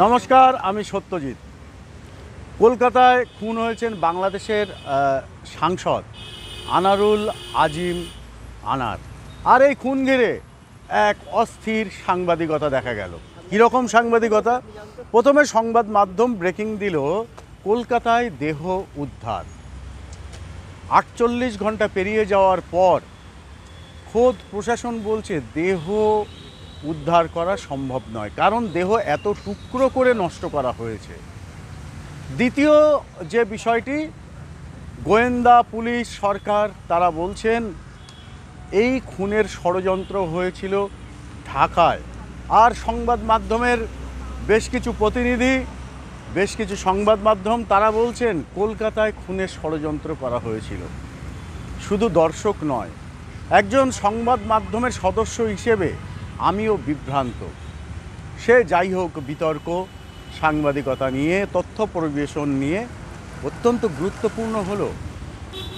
নমস্কার, আমি সত্যজিৎ। কলকাতায় খুন হয়েছেন বাংলাদেশের সাংসদ আনারুল আজিম আনার। আর এই খুন ঘিরে এক অস্থির সাংবাদিকতা দেখা গেল। কীরকম সাংবাদিকতা? প্রথমে সংবাদ মাধ্যম ব্রেকিং দিল কলকাতায় দেহ উদ্ধার। 48 ঘন্টা পেরিয়ে যাওয়ার পর খোদ প্রশাসন বলছে দেহ উদ্ধার করা সম্ভব নয়, কারণ দেহ এত টুকরো করে নষ্ট করা হয়েছে। দ্বিতীয় যে বিষয়টি, গোয়েন্দা পুলিশ সরকার তারা বলছেন এই খুনের ষড়যন্ত্র হয়েছিল ঢাকায়। আর সংবাদ মাধ্যমের বেশ কিছু প্রতিনিধি, বেশ কিছু সংবাদ মাধ্যম তারা বলছেন কলকাতায় খুনের ষড়যন্ত্র করা হয়েছিল। শুধু দর্শক নয়, একজন সংবাদ মাধ্যমের সদস্য হিসেবে আমিও বিভ্রান্ত। সে যাই হোক, বিতর্ক সাংবাদিকতা নিয়ে, তথ্য পরিবেশন নিয়ে অত্যন্ত গুরুত্বপূর্ণ হলো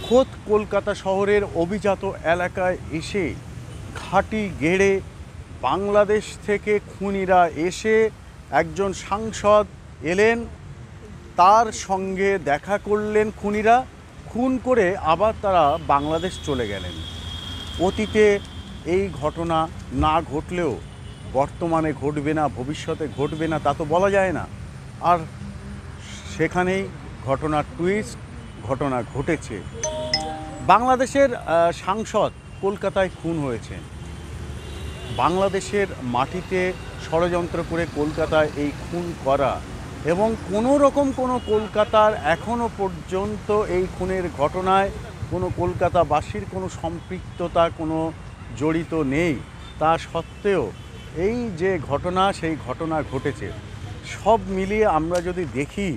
খোদ কলকাতা শহরের অভিজাত এলাকায় এসে ঘাঁটি গেড়ে বাংলাদেশ থেকে খুনিরা এসে একজন সাংসদ এলেন, তার সঙ্গে দেখা করলেন খুনিরা, খুন করে আবার তারা বাংলাদেশ চলে গেলেন। অতীতে এই ঘটনা না ঘটলেও বর্তমানে ঘটবে না, ভবিষ্যতে ঘটবে না তা তো বলা যায় না। আর সেখানেই ঘটনার টুইস্ট, ঘটনা ঘটেছে। বাংলাদেশের সাংসদ কলকাতায় খুন হয়েছেন। বাংলাদেশের মাটিতে ষড়যন্ত্র করে কলকাতায় এই খুন করা, এবং কোনো রকম কোনো কলকাতার এখনও পর্যন্ত এই খুনের ঘটনায় কোনো কলকাতাবাসীর কোনো সম্পৃক্ততা, কোনো জড়িত নেই। তা সত্ত্বেও এই যে ঘটনা, সেই ঘটনা ঘটেছে। সব মিলিয়ে আমরা যদি দেখি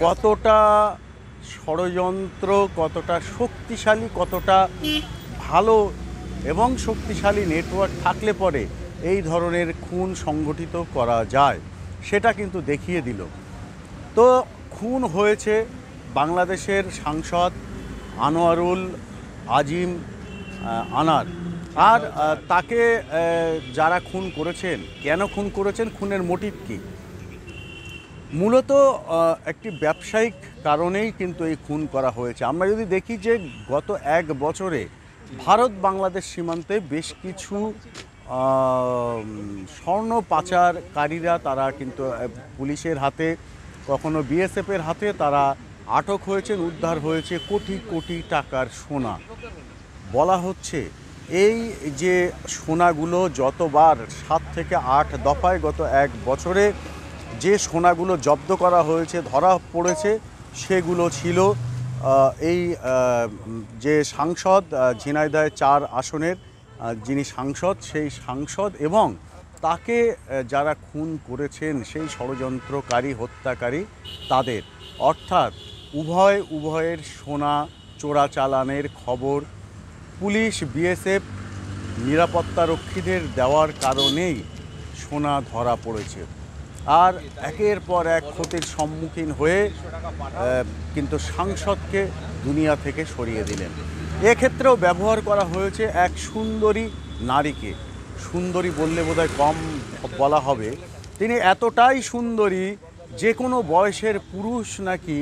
কতটা ষড়যন্ত্র, কতটা শক্তিশালী, কতটা ভালো এবং শক্তিশালী নেটওয়ার্ক থাকলে পরে এই ধরনের খুন সংগঠিত করা যায়, সেটা কিন্তু দেখিয়ে দিল। তো খুন হয়েছে বাংলাদেশের সাংসদ আনোয়ারুল আজিম আনার। আর তাকে যারা খুন করেছেন, কেন খুন করেছেন, খুনের মোটিভ কী? মূলত একটি ব্যবসায়িক কারণেই কিন্তু এই খুন করা হয়েছে। আমরা যদি দেখি যে গত 1 বছরে ভারত বাংলাদেশ সীমান্তে বেশ কিছু স্বর্ণ পাচারকারীরা তারা কিন্তু পুলিশের হাতে, কখনো বিএসএফের হাতে তারা আটক হয়েছেন, উদ্ধার হয়েছে কোটি কোটি টাকার সোনা। বলা হচ্ছে এই যে সোনাগুলো যতবার 7 থেকে 8 দফায় গত 1 বছরে যে সোনাগুলো জব্দ করা হয়েছে, ধরা পড়েছে, সেগুলো ছিল এই যে সাংসদ ঝিনাইদহ 4 আসনের যিনি সাংসদ, সেই সাংসদ এবং তাকে যারা খুন করেছেন সেই ষড়যন্ত্রকারী, হত্যাকারী তাদের। অর্থাৎ উভয়ের সোনা চোরাচালানের খবর পুলিশ, বিএসএফ, নিরাপত্তারক্ষীদের দেওয়ার কারণেই সোনা ধরা পড়েছে। আর একের পর এক ক্ষতির সম্মুখীন হয়ে কিন্তু সাংসদকে দুনিয়া থেকে সরিয়ে দিলেন। এক্ষেত্রেও ব্যবহার করা হয়েছে এক সুন্দরী নারীকে। সুন্দরী বললে বোধহয় কম বলা হবে। তিনি এতটাই সুন্দরী, যে কোনো বয়সের পুরুষ নাকি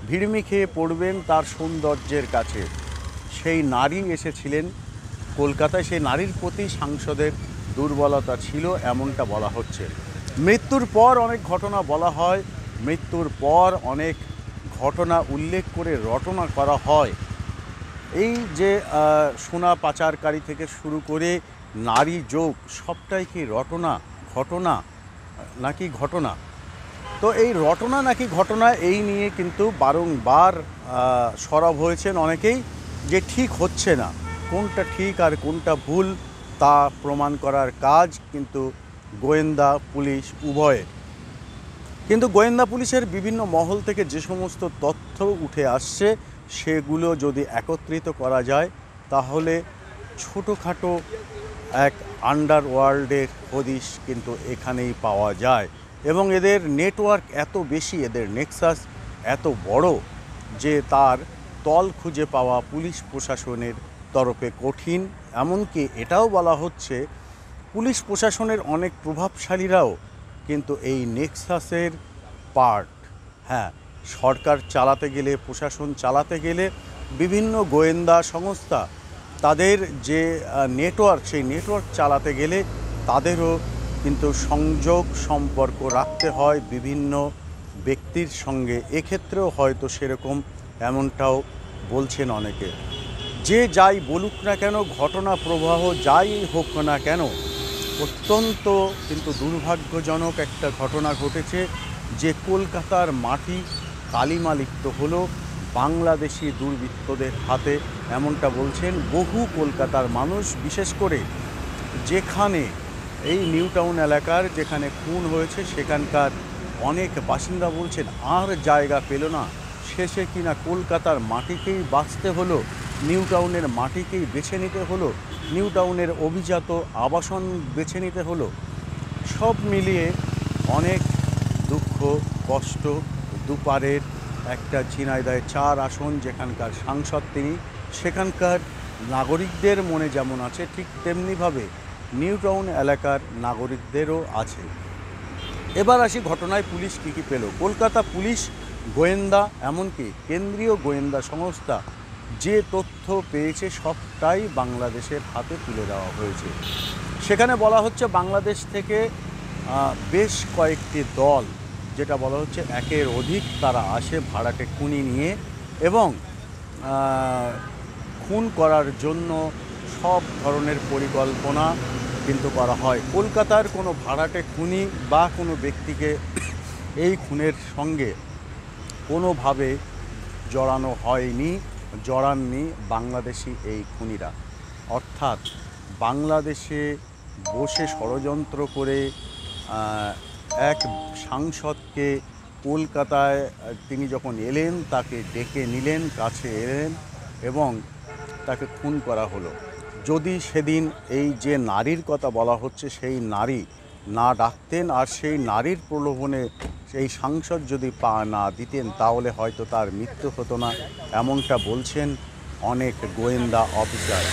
ভিড়মি খেয়ে পড়বেন তার সৌন্দর্যের কাছে। সেই নারী এসেছিলেন কলকাতায়। সেই নারীর প্রতি সাংসদের দুর্বলতা ছিল, এমনটা বলা হচ্ছে। মৃত্যুর পর অনেক ঘটনা বলা হয়, মৃত্যুর পর অনেক ঘটনা উল্লেখ করে রটনা করা হয়। এই যে সোনা পাচারকারী থেকে শুরু করে নারী যোগ, সবটাই কি রটনা, ঘটনা নাকি ঘটনা? তো এই রটনা নাকি ঘটনা, এই নিয়ে কিন্তু বারংবার সরব হয়েছেন অনেকেই, যে ঠিক হচ্ছে না, কোনটা ঠিক আর কোনটা ভুল তা প্রমাণ করার কাজ কিন্তু গোয়েন্দা পুলিশ উভয়ের। কিন্তু গোয়েন্দা পুলিশের বিভিন্ন মহল থেকে যে সমস্ত তথ্য উঠে আসছে, সেগুলো যদি একত্রিত করা যায় তাহলে ছোটোখাটো এক আন্ডারওয়ার্ল্ডের হদিশ কিন্তু এখানেই পাওয়া যায়। এবং এদের নেটওয়ার্ক এত বেশি, এদের নেক্সাস এত বড় যে তার তল খুঁজে পাওয়া পুলিশ প্রশাসনের তরফে কঠিন। এমনকি এটাও বলা হচ্ছে পুলিশ প্রশাসনের অনেক প্রভাবশালীরাও কিন্তু এই নেক্সাসের পার্ট। হ্যাঁ, সরকার চালাতে গেলে, প্রশাসন চালাতে গেলে বিভিন্ন গোয়েন্দা সংস্থা তাদের যে নেটওয়ার্ক, সেই নেটওয়ার্ক চালাতে গেলে তাদেরও কিন্তু সংযোগ সম্পর্ক রাখতে হয় বিভিন্ন ব্যক্তির সঙ্গে। এক্ষেত্রেও হয়তো সেরকম এমনটাও বলছেন অনেকে। যে যাই বলুক না কেন, ঘটনা প্রবাহ যাই হোক না কেন, অত্যন্ত কিন্তু দুর্ভাগ্যজনক একটা ঘটনা ঘটেছে যে কলকাতার মাটি কালিমালিপ্ত হলো বাংলাদেশি দুর্বৃত্তদের হাতে, এমনটা বলছেন বহু কলকাতার মানুষ। বিশেষ করে যেখানে এই নিউ টাউন এলাকার যেখানে খুন হয়েছে সেখানকার অনেক বাসিন্দা বলছেন আর জায়গা পেল না, শেষে কিনা কলকাতার মাটিকেই বাঁচতে হলো, নিউ টাউনের মাটিকেই বেছে নিতে হলো, নিউ টাউনের অভিজাত আবাসন বেছে নিতে হলো। সব মিলিয়ে অনেক দুঃখ কষ্ট। দুপারের একটা ঝিনাইদহের 4 আসন যেখানকার সাংসদ তিনি, সেখানকার নাগরিকদের মনে যেমন আছে ঠিক তেমনিভাবে নিউ টাউন এলাকার নাগরিকদেরও আছে। এবার আসি ঘটনায় পুলিশ কী কী পেল। কলকাতা পুলিশ গোয়েন্দা, এমনকি কেন্দ্রীয় গোয়েন্দা সংস্থা যে তথ্য পেয়েছে সবটাই বাংলাদেশের হাতে তুলে দেওয়া হয়েছে। সেখানে বলা হচ্ছে বাংলাদেশ থেকে বেশ কয়েকটি দল, যেটা বলা হচ্ছে একের অধিক, তারা আসে ভাড়াটে খুনি নিয়ে এবং খুন করার জন্য সব ধরনের পরিকল্পনা কিন্তু করা হয়। কলকাতার কোনো ভাড়াটে খুনি বা কোনো ব্যক্তিকে এই খুনের সঙ্গে কোনোভাবে জড়ানো হয়নি, জড়াননি বাংলাদেশি এই খুনিরা। অর্থাৎ বাংলাদেশে বসে ষড়যন্ত্র করে এক সাংসদকে কলকাতায় তিনি যখন এলেন তাকে ডেকে নিলেন, কাছে এলেন এবং তাকে খুন করা হলো। যদি সেদিন এই যে নারীর কথা বলা হচ্ছে সেই নারী না ডাকতেন আর সেই নারীর প্রলোভনে সেই সাংসদ যদি পা না দিতেন তাহলে হয়তো তার মৃত্যু হতো না, এমনটা বলছেন অনেক গোয়েন্দা অফিসার।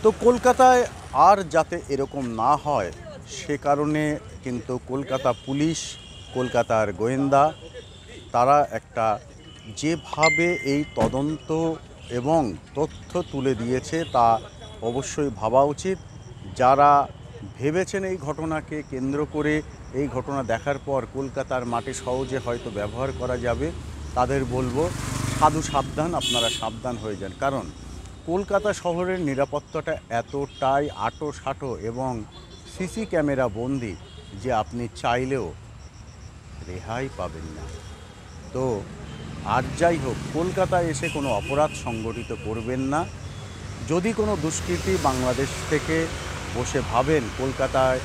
তো কলকাতায় আর যাতে এরকম না হয় সে কারণে কিন্তু কলকাতা পুলিশ, কলকাতার গোয়েন্দা তারা একটা যেভাবে এই তদন্ত এবং তথ্য তুলে দিয়েছে তা অবশ্যই ভাবা উচিত। যারা ভেবেছেন এই ঘটনাকে কেন্দ্র করে, এই ঘটনা দেখার পর কলকাতার মাটি সহজে হয়তো ব্যবহার করা যাবে, তাদের বলবো সাধু সাবধান, আপনারা সাবধান হয়ে যান। কারণ কলকাতা শহরের নিরাপত্তাটা এতটাই আঁটো-সাঁটো এবং সিসি ক্যামেরা বন্দি যে আপনি চাইলেও রেহাই পাবেন না। তো আর যাই হোক, কলকাতায় এসে কোনো অপরাধ সংগঠিত করবেন না। যদি কোনো দুষ্কৃতী বাংলাদেশ থেকে বসে ভাবেন কলকাতায়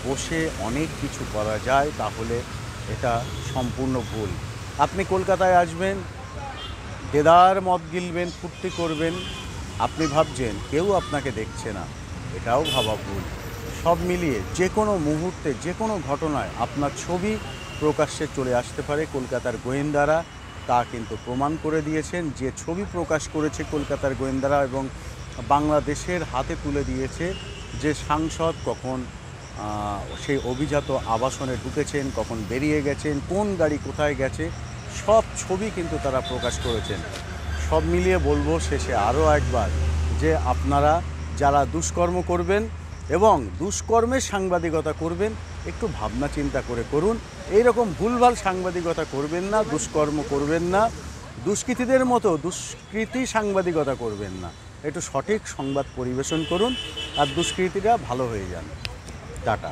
বসে অনেক কিছু করা যায়, তাহলে এটা সম্পূর্ণ ভুল। আপনি কলকাতায় আসবেন, দেদার মদ গিলবেন, ফুর্তি করবেন, আপনি ভাবছেন কেউ আপনাকে দেখছে না, এটাও ভাবা ভুল। সব মিলিয়ে যে কোনো মুহূর্তে যে কোনো ঘটনায় আপনার ছবি প্রকাশ্যে চলে আসতে পারে। কলকাতার গোয়েন্দারা তা কিন্তু প্রমাণ করে দিয়েছেন। যে ছবি প্রকাশ করেছে কলকাতার গোয়েন্দারা এবং বাংলাদেশের হাতে তুলে দিয়েছে যে সাংসদ কখন সেই অভিজাত আবাসনে ঢুকেছেন, কখন বেরিয়ে গেছেন, কোন গাড়ি কোথায় গেছে, সব ছবি কিন্তু তারা প্রকাশ করেছেন। সব মিলিয়ে বলবো শেষে আরও একবার যে আপনারা যারা দুষ্কর্ম করবেন এবং দুষ্কর্মের সাংবাদিকতা করবেন একটু ভাবনা চিন্তা করে করুন। এই রকম ভুলভাল সাংবাদিকতা করবেন না, দুষ্কর্ম করবেন না, দুষ্কৃতীদের মতো দুষ্কৃতী সাংবাদিকতা করবেন না। একটু সঠিক সংবাদ পরিবেশন করুন আর দুষ্কৃতীরা ভালো হয়ে যান। টাটা।